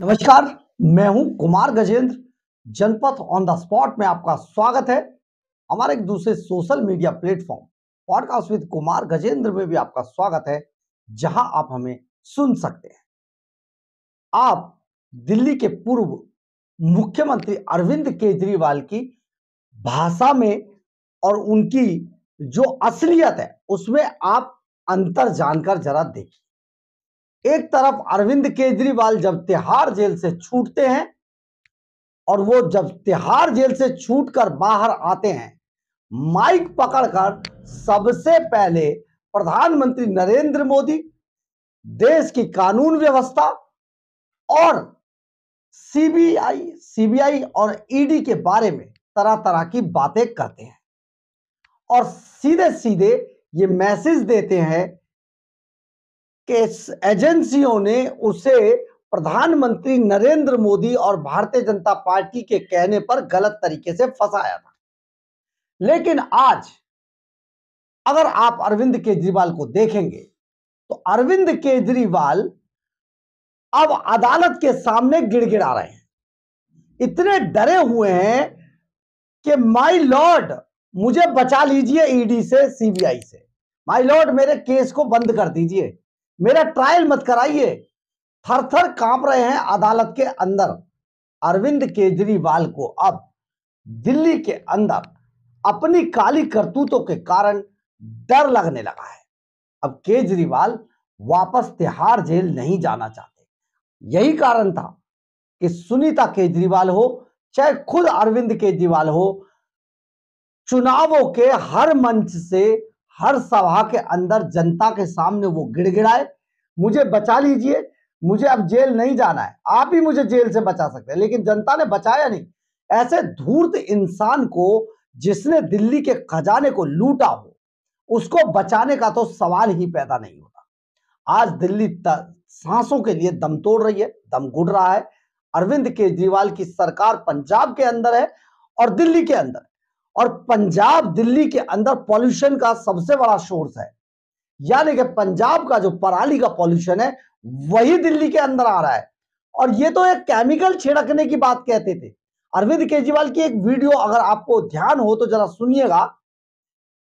नमस्कार। मैं हूं कुमार गजेंद्र। जनपथ ऑन द स्पॉट में आपका स्वागत है। हमारे एक दूसरे social media platform podcast with Kumar Gajendra में भी आपका स्वागत है, जहां आप हमें सुन सकते हैं। आप दिल्ली के पूर्व मुख्यमंत्री अरविंद केजरीवाल की भाषा में और उनकी जो असलियत है उसमें आप अंतर जानकर जरा देखिए। एक तरफ अरविंद केजरीवाल जब तिहाड़ जेल से छूटते हैं और वो जब तिहाड़ जेल से छूटकर बाहर आते हैं, माइक पकड़कर सबसे पहले प्रधानमंत्री नरेंद्र मोदी, देश की कानून व्यवस्था और सीबीआई और ईडी के बारे में तरह तरह की बातें करते हैं और सीधे सीधे ये मैसेज देते हैं कि एजेंसियों ने उसे प्रधानमंत्री नरेंद्र मोदी और भारतीय जनता पार्टी के कहने पर गलत तरीके से फंसाया था। लेकिन आज अगर आप अरविंद केजरीवाल को देखेंगे तो अरविंद केजरीवाल अब अदालत के सामने गिड़गिड़ा रहे हैं, इतने डरे हुए हैं कि माय लॉर्ड मुझे बचा लीजिए ईडी से, सीबीआई से। माय लॉर्ड मेरे केस को बंद कर दीजिए, मेरा ट्रायल मत कराइए। थर थर कांप रहे हैं अदालत के अंदर। अरविंद केजरीवाल को अब दिल्ली के अंदर अपनी काली करतूतों के कारण डर लगने लगा है। अब केजरीवाल वापस तिहाड़ जेल नहीं जाना चाहते। यही कारण था कि सुनीता केजरीवाल हो चाहे खुद अरविंद केजरीवाल हो, चुनावों के हर मंच से, हर सभा के अंदर जनता के सामने वो गिड़गिड़ाए, मुझे बचा लीजिए, मुझे अब जेल नहीं जाना है, आप ही मुझे जेल से बचा सकते हैं। लेकिन जनता ने बचाया नहीं। ऐसे धूर्त इंसान को, जिसने दिल्ली के खजाने को लूटा हो, उसको बचाने का तो सवाल ही पैदा नहीं होता। आज दिल्ली सांसों के लिए दम तोड़ रही है, दम घुट रहा है। अरविंद केजरीवाल की सरकार पंजाब के अंदर है और दिल्ली के अंदर, और पंजाब दिल्ली के अंदर पॉल्यूशन का सबसे बड़ा सोर्स है। यानी कि पंजाब का जो पराली का पॉल्यूशन है वही दिल्ली के अंदर आ रहा है। और ये तो एक केमिकल छिड़कने की बात कहते थे। अरविंद केजरीवाल की एक वीडियो अगर आपको ध्यान हो तो जरा सुनिएगा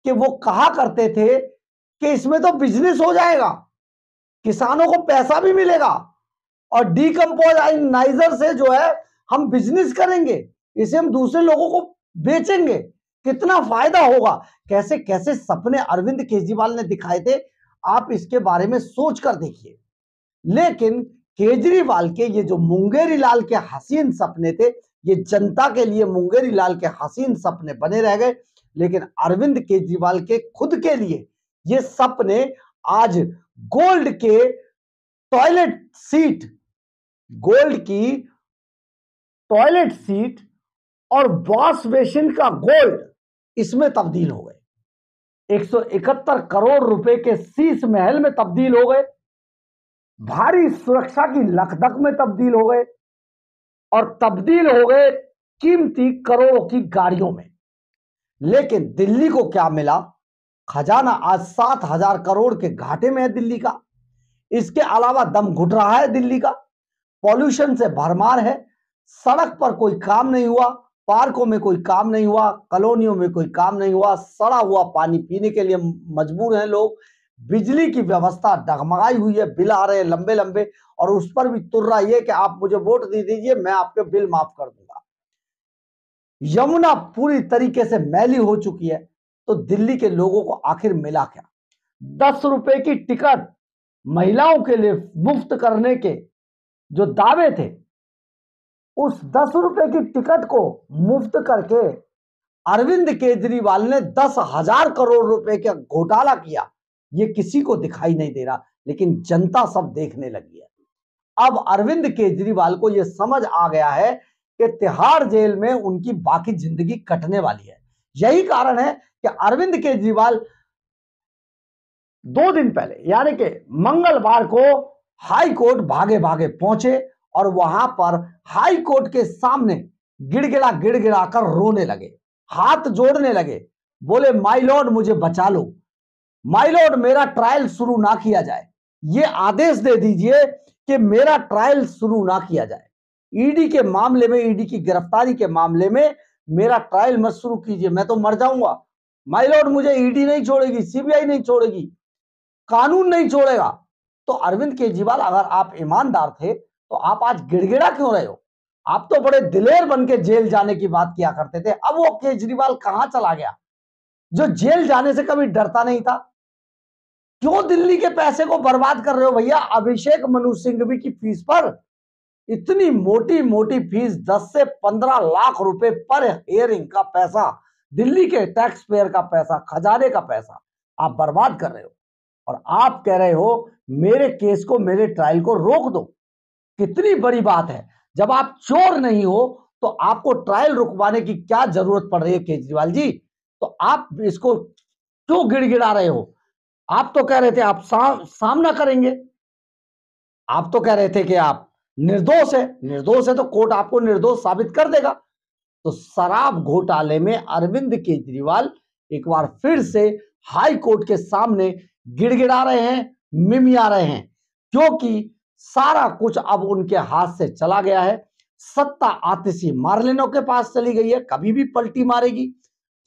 कि वो कहा करते थे कि इसमें तो बिजनेस हो जाएगा, किसानों को पैसा भी मिलेगा और डीकंपोजाइजर से जो है हम बिजनेस करेंगे, इसे हम दूसरे लोगों को बेचेंगे, कितना फायदा होगा। कैसे कैसे सपने अरविंद केजरीवाल ने दिखाए थे, आप इसके बारे में सोच कर देखिए। लेकिन केजरीवाल के ये जो मुंगेरी लाल के हसीन सपने थे, ये जनता के लिए मुंगेरी लाल के हसीन सपने बने रह गए। लेकिन अरविंद केजरीवाल के खुद के लिए ये सपने आज गोल्ड के टॉयलेट सीट, गोल्ड की टॉयलेट सीट और वॉश बेसिन का गोल्ड, इसमें तब्दील हो गए। 171 करोड़ रुपए के शीश महल में तब्दील हो गए, भारी सुरक्षा की लखदक में तब्दील हो गए और तब्दील हो गए कीमती करोड़ों की गाड़ियों में। लेकिन दिल्ली को क्या मिला? खजाना आज 7,000 करोड़ के घाटे में है दिल्ली का। इसके अलावा दम घुट रहा है दिल्ली का, पॉल्यूशन से भरमार है, सड़क पर कोई काम नहीं हुआ, पार्कों में कोई काम नहीं हुआ, कॉलोनियों में कोई काम नहीं हुआ, सड़ा हुआ पानी पीने के लिए मजबूर हैं लोग, बिजली की व्यवस्था डगमगाई हुई है, बिल आ रहे हैं लंबे लंबे और उस पर भी तुर रहा है कि आप मुझे वोट दे दीजिए, मैं आपके बिल माफ कर दूंगा। यमुना पूरी तरीके से मैली हो चुकी है। तो दिल्ली के लोगों को आखिर मिला क्या? 10 रुपए की टिकट महिलाओं के लिए मुफ्त करने के जो दावे थे, उस 10 रुपए की टिकट को मुफ्त करके अरविंद केजरीवाल ने 10,000 करोड़ रुपए का घोटाला किया। ये किसी को दिखाई नहीं दे रहा, लेकिन जनता सब देखने लगी है। अब अरविंद केजरीवाल को यह समझ आ गया है कि तिहाड़ जेल में उनकी बाकी जिंदगी कटने वाली है। यही कारण है कि अरविंद केजरीवाल 2 दिन पहले यानी कि मंगलवार को हाई कोर्ट भागे भागे पहुंचे और वहां पर हाई कोर्ट के सामने गिड़गिड़ा गिड़गिड़ा कर रोने लगे, हाथ जोड़ने लगे, बोले माय लॉर्ड मुझे बचा लो, माय लॉर्ड मेरा ट्रायल शुरू ना किया जाए, ये आदेश दे दीजिए कि मेरा ट्रायल शुरू ना किया जाए। ईडी के मामले में, ईडी की गिरफ्तारी के मामले में मेरा ट्रायल मत शुरू कीजिए, मैं तो मर जाऊंगा। माय लॉर्ड, मुझे ईडी नहीं छोड़ेगी, सीबीआई नहीं छोड़ेगी, कानून नहीं छोड़ेगा। तो अरविंद केजरीवाल, अगर आप ईमानदार थे तो आप आज गिड़गिड़ा क्यों रहे हो? आप तो बड़े दिलेर बन के जेल जाने की बात किया करते थे। अब वो केजरीवाल कहां चला गया जो जेल जाने से कभी डरता नहीं था? क्यों दिल्ली के पैसे को बर्बाद कर रहे हो भैया अभिषेक मनु सिंघवी की फीस पर? इतनी मोटी मोटी फीस, 10 से 15 लाख रुपए पर हियरिंग का पैसा, दिल्ली के टैक्स पेयर का पैसा, खजाने का पैसा आप बर्बाद कर रहे हो। और आप कह रहे हो मेरे केस को, मेरे ट्रायल को रोक दो। कितनी बड़ी बात है। जब आप चोर नहीं हो तो आपको ट्रायल रुकवाने की क्या जरूरत पड़ रही है केजरीवाल जी? तो आप इसको क्यों गिड़गिड़ा रहे हो? आप तो कह रहे थे आप सामना करेंगे, आप तो कह रहे थे कि आप निर्दोष है, निर्दोष है तो कोर्ट आपको निर्दोष साबित कर देगा। तो शराब घोटाले में अरविंद केजरीवाल एक बार फिर से हाई कोर्ट के सामने गिड़गिड़ा रहे हैं, मिमिया रहे हैं, क्योंकि सारा कुछ अब उनके हाथ से चला गया है। सत्ता आतिशी मार्लेनो के पास चली गई है, कभी भी पलटी मारेगी।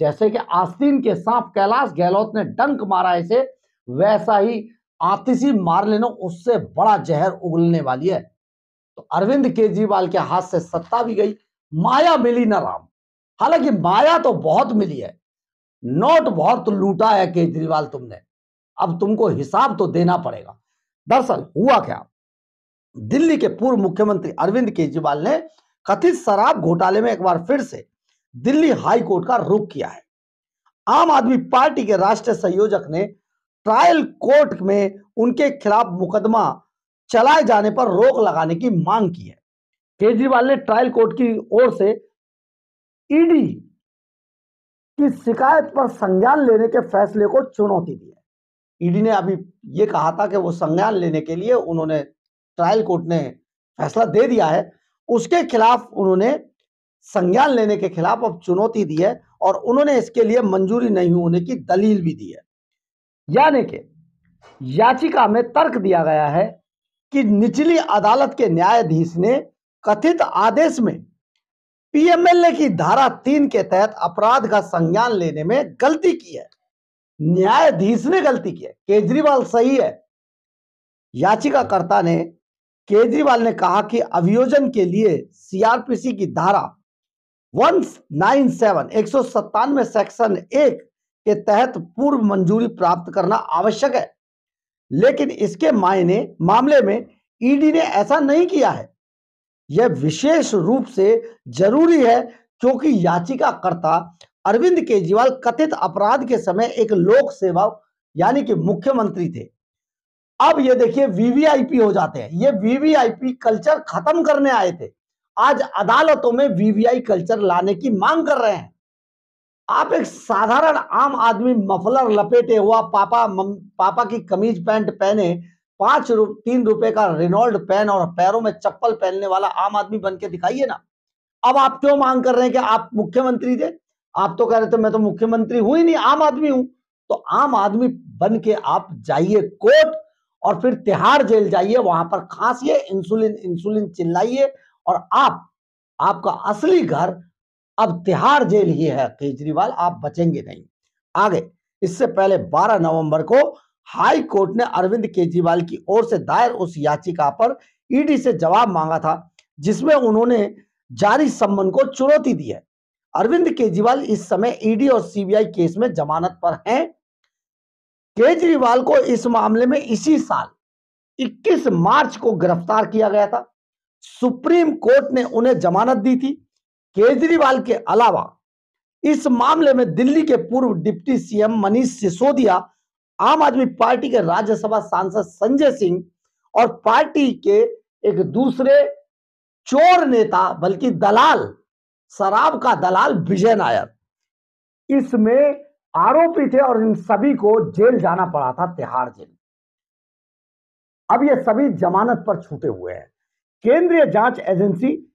जैसे कि आस्तीन के सांप कैलाश गहलोत ने डंक मारा इसे, वैसा ही आतिशी मार्लेनो उससे बड़ा जहर उगलने वाली है। तो अरविंद केजरीवाल के हाथ से सत्ता भी गई, माया मिली ना राम। हालांकि माया तो बहुत मिली है, नोट बहुत लूटा है केजरीवाल तुमने, अब तुमको हिसाब तो देना पड़ेगा। दरअसल हुआ क्या, दिल्ली के पूर्व मुख्यमंत्री अरविंद केजरीवाल ने कथित शराब घोटाले में एक बार फिर से दिल्ली हाई कोर्ट का रुख किया है। आम आदमी पार्टी के राष्ट्रीय संयोजक ने ट्रायल कोर्ट में उनके खिलाफ मुकदमा चलाए जाने पर रोक लगाने की मांग की है। केजरीवाल ने ट्रायल कोर्ट की ओर से ईडी की शिकायत पर संज्ञान लेने के फैसले को चुनौती दी है। ईडी ने अभी यह कहा था कि वो संज्ञान लेने के लिए, उन्होंने ट्रायल कोर्ट ने फैसला दे दिया है, उसके खिलाफ उन्होंने संज्ञान लेने के खिलाफ अब चुनौती दी है और उन्होंने इसके लिए मंजूरी नहीं होने की दलील भी दी है। यानी कि याचिका में तर्क दिया गया है कि निचली अदालत के न्यायाधीश ने कथित आदेश में पीएमएलए की धारा 3 के तहत अपराध का संज्ञान लेने में गलती की है। न्यायाधीश ने गलती की है, केजरीवाल सही है। याचिकाकर्ता ने, केजरीवाल ने कहा कि अभियोजन के लिए सीआरपीसी की धारा 197 सेक्शन 1 के तहत पूर्व मंजूरी प्राप्त करना आवश्यक है, लेकिन इसके मामले में ईडी ने ऐसा नहीं किया है। यह विशेष रूप से जरूरी है क्योंकि याचिकाकर्ता अरविंद केजरीवाल कथित अपराध के समय एक लोक सेवक यानी कि मुख्यमंत्री थे। अब ये देखिए वीवीआईपी हो जाते हैं, ये वीवीआईपी कल्चर खत्म करने आए थे, आज अदालतों में वीवीआई कल्चर लाने की मांग कर रहे हैं। आप एक साधारण आम आदमी मफलर लपेटे हुआ, पापा की कमीज पैंट पहने, 3 रुपए का रेनॉल्ड पेन और पैरों में चप्पल पहनने वाला आम आदमी बन के दिखाइए ना। अब आप क्यों मांग कर रहे हैं कि आप मुख्यमंत्री थे? आप तो कह रहे थे मैं तो मुख्यमंत्री हूं ही नहीं, आम आदमी हूं। तो आम आदमी बन के आप जाइए कोर्ट और फिर तिहाड़ जेल जाइए, वहां पर खांसिए, इंसुलिन चिल्लाइए और आपका असली घर अब तिहाड़ जेल ही है। केजरीवाल, आप बचेंगे नहीं। आगे, इससे पहले 12 नवंबर को हाई कोर्ट ने अरविंद केजरीवाल की ओर से दायर उस याचिका पर ईडी से जवाब मांगा था जिसमें उन्होंने जारी सम्मन को चुनौती दी है। अरविंद केजरीवाल इस समय ईडी और सीबीआई केस में जमानत पर हैं। केजरीवाल को इस मामले में इसी साल 21 मार्च को गिरफ्तार किया गया था। सुप्रीम कोर्ट ने उन्हें जमानत दी थी। केजरीवाल के अलावा इस मामले में दिल्ली के पूर्व डिप्टी सीएम मनीष सिसोदिया, आम आदमी पार्टी के राज्यसभा सांसद संजय सिंह और पार्टी के एक दूसरे चोर नेता बल्कि दलाल, शराब का दलाल विजय नायर इसमें आरोपी थे और इन सभी को जेल जाना पड़ा था, तिहाड़ जेल। अब ये सभी जमानत पर छूटे हुए हैं। केंद्रीय जांच एजेंसी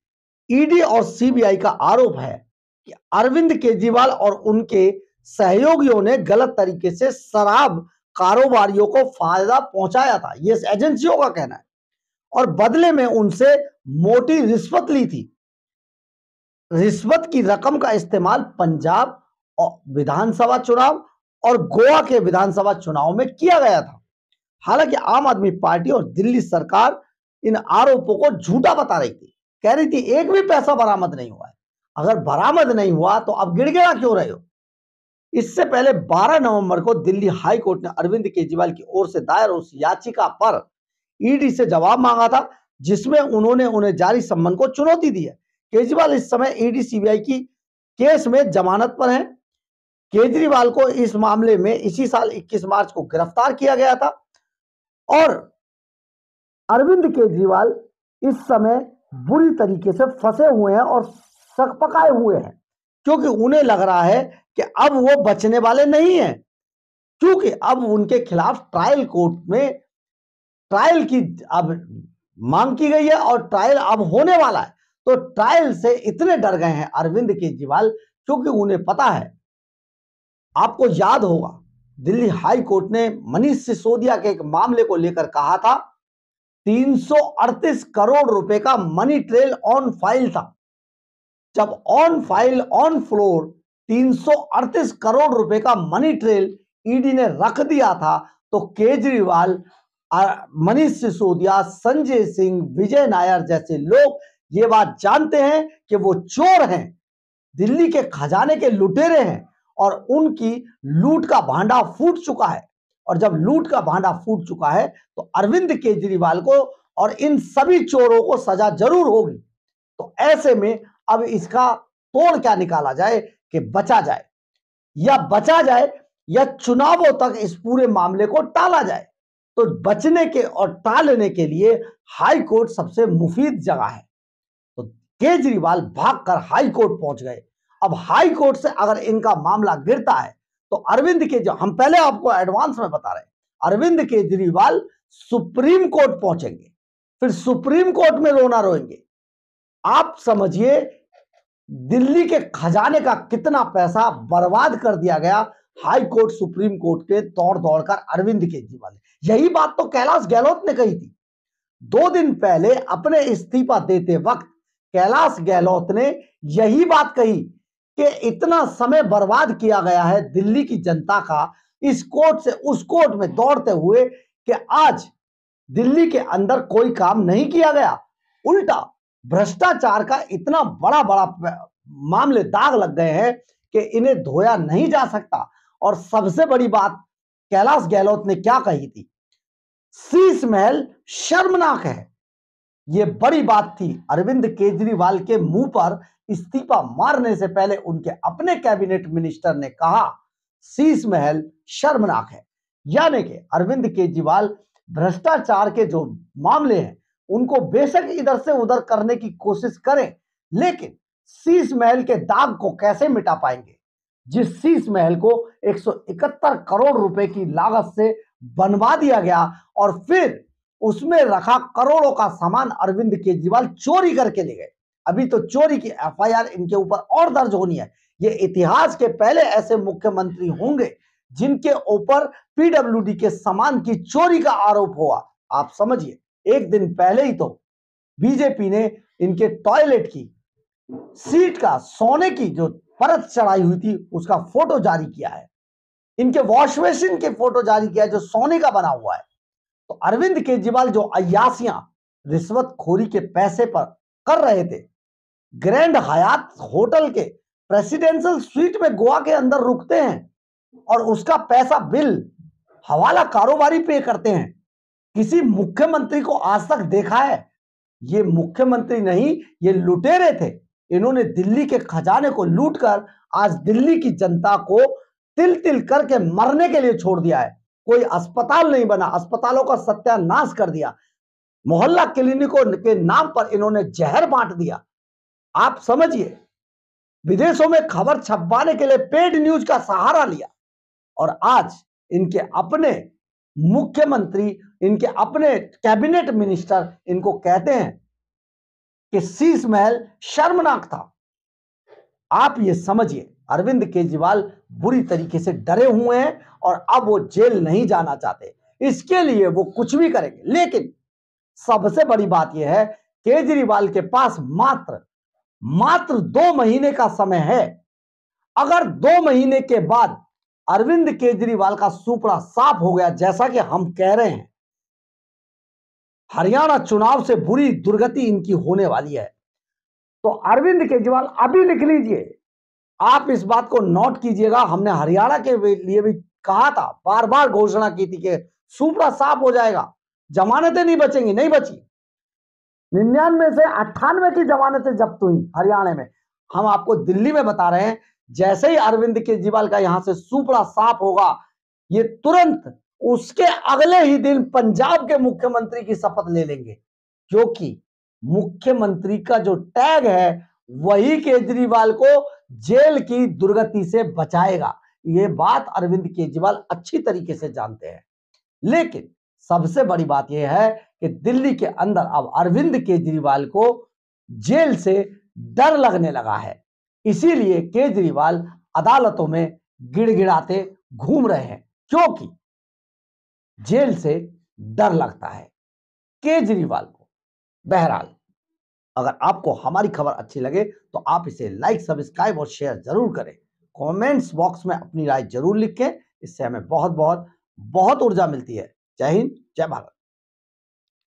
ईडी और सीबीआई का आरोप है कि अरविंद केजरीवाल और उनके सहयोगियों ने गलत तरीके से शराब कारोबारियों को फायदा पहुंचाया था, ये एजेंसियों का कहना है। और बदले में उनसे मोटी रिश्वत ली थी। रिश्वत की रकम का इस्तेमाल पंजाब और विधानसभा चुनाव और गोवा के विधानसभा चुनाव में किया गया था। हालांकि आम आदमी पार्टी और दिल्ली सरकार इन आरोपों को झूठा बता रही थी, कह रही थी एक भी पैसा बरामद नहीं हुआ है। अगर बरामद नहीं हुआ तो अब गिड़गिड़ा क्यों रहे हो? इससे पहले 12 नवंबर को दिल्ली हाई कोर्ट ने अरविंद केजरीवाल की ओर से दायर उस याचिका पर ईडी से जवाब मांगा था जिसमें उन्होंने उन्हें जारी सम्मन को चुनौती दी है। केजरीवाल इस समय ईडी सीबीआई की केस में जमानत पर हैं। केजरीवाल को इस मामले में इसी साल 21 मार्च को गिरफ्तार किया गया था और अरविंद केजरीवाल इस समय बुरी तरीके से फंसे हुए हैं और सकपकाए हुए हैं क्योंकि उन्हें लग रहा है कि अब वो बचने वाले नहीं हैं, क्योंकि अब उनके खिलाफ ट्रायल कोर्ट में ट्रायल की अब मांग की गई है और ट्रायल अब होने वाला है। तो ट्रायल से इतने डर गए हैं अरविंद केजरीवाल क्योंकि उन्हें पता है, आपको याद होगा दिल्ली हाई कोर्ट ने मनीष सिसोदिया के एक मामले को लेकर कहा था 338 करोड़ रुपए का मनी ट्रेल ऑन फाइल था। जब on file on floor 338 crore रुपए का मनी ट्रेल ईडी ने रख दिया था तो केजरीवाल, मनीष सिसोदिया, संजय सिंह, विजय नायर जैसे लोग ये बात जानते हैं कि वो चोर हैं, दिल्ली के खजाने के लुटेरे हैं और उनकी लूट का भांडा फूट चुका है। और जब लूट का भांडा फूट चुका है तो अरविंद केजरीवाल को और इन सभी चोरों को सजा जरूर होगी। तो ऐसे में अब इसका तोड़ क्या निकाला जाए कि बचा जाए या चुनावों तक इस पूरे मामले को टाला जाए। तो बचने के और टालने के लिए हाई कोर्ट सबसे मुफीद जगह है। तो केजरीवाल भागकर हाई कोर्ट पहुंच गए। अब हाई कोर्ट से अगर इनका मामला गिरता है तो अरविंद केजरीवाल, हम पहले आपको एडवांस में बता रहे हैं, अरविंद केजरीवाल सुप्रीम कोर्ट पहुंचेंगे, फिर सुप्रीम कोर्ट में रोना रोएंगे। आप समझिए दिल्ली के खजाने का कितना पैसा बर्बाद कर दिया गया हाई कोर्ट सुप्रीम कोर्ट के दौड़ दौड़कर अरविंद केजरीवाल ने। यही बात तो कैलाश गहलोत ने कही थी 2 दिन पहले अपने इस्तीफा देते वक्त। कैलाश गहलोत ने यही बात कही कि इतना समय बर्बाद किया गया है दिल्ली की जनता का इस कोर्ट से उस कोर्ट में दौड़ते हुए कि आज दिल्ली के अंदर कोई काम नहीं किया गया, उल्टा भ्रष्टाचार का इतना बड़ा बड़ा मामले दाग लग गए हैं कि इन्हें धोया नहीं जा सकता। और सबसे बड़ी बात कैलाश गहलोत ने क्या कही थी, शीश महल शर्मनाक है। यह बड़ी बात थी अरविंद केजरीवाल के मुंह पर इस्तीफा मारने से पहले उनके अपने कैबिनेट मिनिस्टर ने कहा शीश महल शर्मनाक है। यानी कि अरविंद केजरीवाल भ्रष्टाचार के जो मामले हैं उनको बेशक इधर से उधर करने की कोशिश करें, लेकिन शीश महल के दाग को कैसे मिटा पाएंगे जिस शीश महल को 171 करोड़ रुपए की लागत से बनवा दिया गया और फिर उसमें रखा करोड़ों का सामान अरविंद केजरीवाल चोरी करके ले गए। अभी तो चोरी की एफआईआर इनके ऊपर और दर्ज होनी है। ये इतिहास के पहले ऐसे मुख्यमंत्री होंगे जिनके ऊपर पीडब्ल्यूडी के सामान की चोरी का आरोप हुआ। आप समझिए, एक दिन पहले ही तो बीजेपी ने इनके टॉयलेट की सीट का सोने की जो परत चढ़ाई हुई थी उसका फोटो जारी किया है, इनके वॉश बेसिन के फोटो जारी किया है जो सोने का बना हुआ है। तो अरविंद केजरीवाल जो अय्यासियां रिश्वतखोरी के पैसे पर कर रहे थे, ग्रैंड हयात होटल के प्रेसिडेंशियल स्वीट में गोवा के अंदर रुकते हैं और उसका पैसा बिल हवाला कारोबारी पे करते हैं। किसी मुख्यमंत्री को आज तक देखा है? ये मुख्यमंत्री नहीं, ये लुटेरे थे। इन्होंने दिल्ली के खजाने को लूटकर आज दिल्ली की जनता को तिल तिल करके मरने के लिए छोड़ दिया है। कोई अस्पताल नहीं बना, अस्पतालों का सत्यानाश कर दिया, मोहल्ला क्लिनिकों के नाम पर इन्होंने जहर बांट दिया। आप समझिए, विदेशों में खबर छपवाने के लिए पेड न्यूज का सहारा लिया और आज इनके अपने मुख्यमंत्री, इनके अपने कैबिनेट मिनिस्टर इनको कहते हैं कि शीश महल शर्मनाक था। आप ये समझिए, अरविंद केजरीवाल बुरी तरीके से डरे हुए हैं और अब वो जेल नहीं जाना चाहते। इसके लिए वो कुछ भी करेंगे, लेकिन सबसे बड़ी बात यह है, केजरीवाल के पास मात्र 2 महीने का समय है। अगर 2 महीने के बाद अरविंद केजरीवाल का सुपड़ा साफ हो गया, जैसा कि हम कह रहे हैं, हरियाणा चुनाव से बुरी दुर्गति इनकी होने वाली है। तो अरविंद केजरीवाल अभी लिख लीजिए, आप इस बात को नोट कीजिएगा। हमने हरियाणा के लिए भी कहा था, बार बार घोषणा की थी कि सुपड़ा साफ हो जाएगा, जमानतें नहीं बचेंगी, नहीं बची। 99 से 98 की जमानतें जब्त हुई हरियाणा में। हम आपको दिल्ली में बता रहे हैं, जैसे ही अरविंद केजरीवाल का यहां से सुपड़ा साफ होगा, ये तुरंत उसके अगले ही दिन पंजाब के मुख्यमंत्री की शपथ ले लेंगे, क्योंकि मुख्यमंत्री का जो टैग है वही केजरीवाल को जेल की दुर्गति से बचाएगा। ये बात अरविंद केजरीवाल अच्छी तरीके से जानते हैं। लेकिन सबसे बड़ी बात यह है कि दिल्ली के अंदर अब अरविंद केजरीवाल को जेल से डर लगने लगा है। इसीलिए केजरीवाल अदालतों में गिड़गिड़ाते घूम रहे हैं, क्योंकि जेल से डर लगता है केजरीवाल को। बहरहाल, अगर आपको हमारी खबर अच्छी लगे तो आप इसे लाइक, सब्सक्राइब और शेयर जरूर करें। कमेंट्स बॉक्स में अपनी राय जरूर लिखें, इससे हमें बहुत बहुत बहुत ऊर्जा मिलती है। जय हिंद, जय भारत।